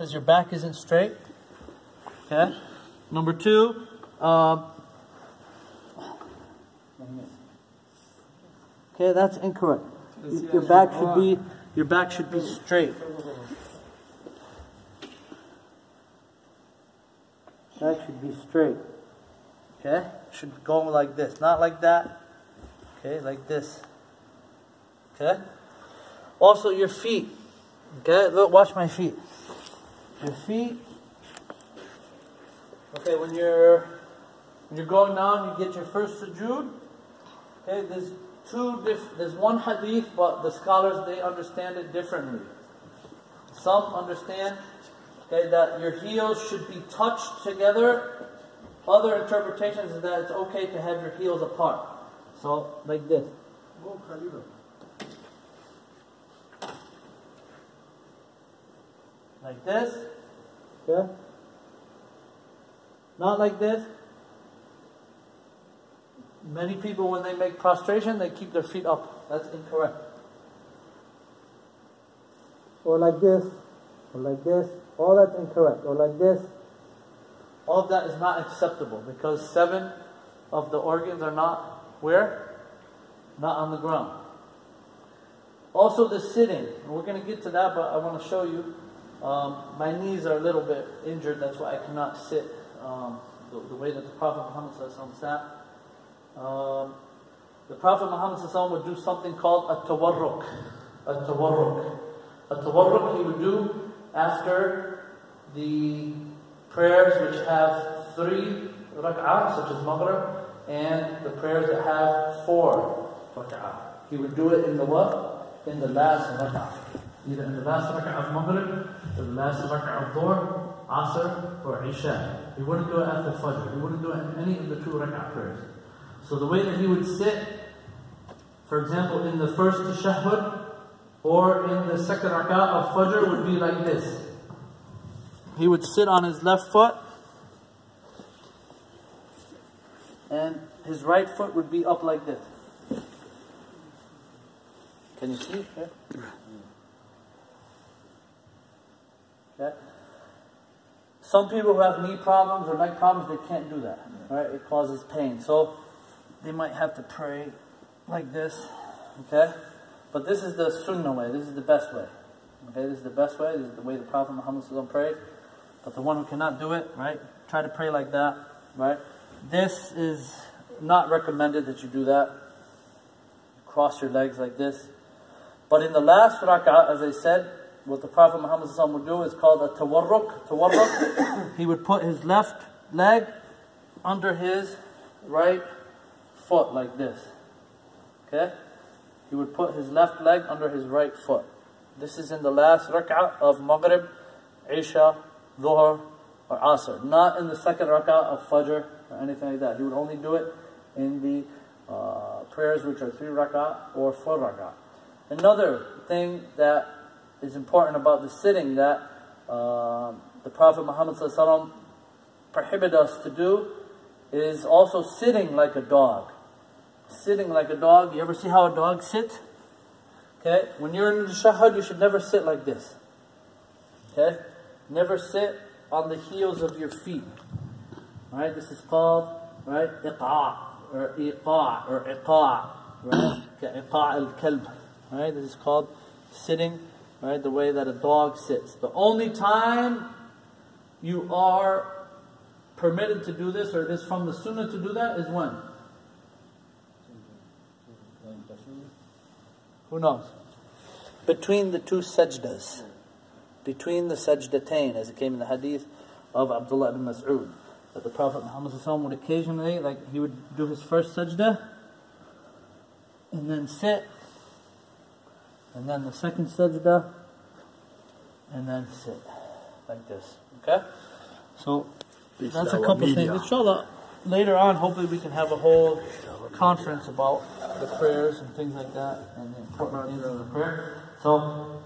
because your back isn't straight. Okay. Number two, okay, that's incorrect. Your back should be straight. That should be straight. Okay? Should go like this, not like that. Okay, like this. Okay? Also your feet. Okay, look, watch my feet. Your feet. Okay, when you're going down, you get your first sujood. Okay, there's one hadith, but the scholars, they understand it differently. Some understand, okay, that your heels should be touched together. Other interpretations is that it's okay to have your heels apart. So, like this. Like this. Okay. Not like this. Many people, when they make prostration, they keep their feet up. That's incorrect. Or like this. Or like this. All that's incorrect. Or like this. All of that is not acceptable because 7 of the organs are not where? Not on the ground. Also the sitting. We're going to get to that, but I want to show you. My knees are a little bit injured. That's why I cannot sit the way that the Prophet Muhammad sat. The Prophet Muhammad would do something called a tawarruk. A tawarruk. A tawarruk he would do after the prayers which have 3 rak'ah, such as Maghrib, and the prayers that have 4 rak'ah. He would do it in the what? In the last rak'ah. Either in the last rak'ah of Maghrib, or the last rak'ah of Dhuhr, Asr, or Isha. He wouldn't do it after Fajr. He wouldn't do it in any of the 2 rak'ah prayers. So the way that he would sit, for example, in the first tashahhud, or in the second rak'ah of Fajr would be like this. He would sit on his left foot, and his right foot would be up like this. Can you see? Yeah. Okay. Some people who have knee problems or leg problems, they can't do that. Right? It causes pain. So they might have to pray like this. Okay? But this is the sunnah way. This is the best way. Okay? This is the best way. This is the way the Prophet Muhammad prayed. But the one who cannot do it, right? Try to pray like that. Right? This is not recommended that you do that. Cross your legs like this. But in the last rak'ah, as I said, what the Prophet Muhammad would do is called a tawarruk. Tawarruk. He would put his left leg under his right foot like this. Okay? He would put his left leg under his right foot. This is in the last rak'ah of Maghrib, Isha, Dhuhr, or Asr. Not in the second rak'ah of Fajr or anything like that. He would only do it in the prayers which are 3 rak'ah or 4 rak'ah. Another thing that is important about the sitting that the Prophet Muhammad prohibited us to do is also sitting like a dog. Sitting like a dog. You ever see how a dog sits? Okay? When you're in the tashahhud, you should never sit like this. Okay? Never sit on the heels of your feet. Alright? This is called, right? Iqa' or iqa' or iqa'. Right? Iqa' al-kalb. Alright? This is called sitting, right? The way that a dog sits. The only time you are permitted to do this, or it is from the sunnah to do that, is when? Who knows? Between the 2 sajdas. Between the sajdatain, as it came in the hadith of Abdullah ibn Mas'ud. That the Prophet Muhammad would occasionally, like he would do his first sajda, and then sit, and then the second sajda, and then sit. Like this. Okay? So, that's a couple things. Inshallah, later on, hopefully we can have a whole conference about the prayers and things like that, and the important things of the prayer. So,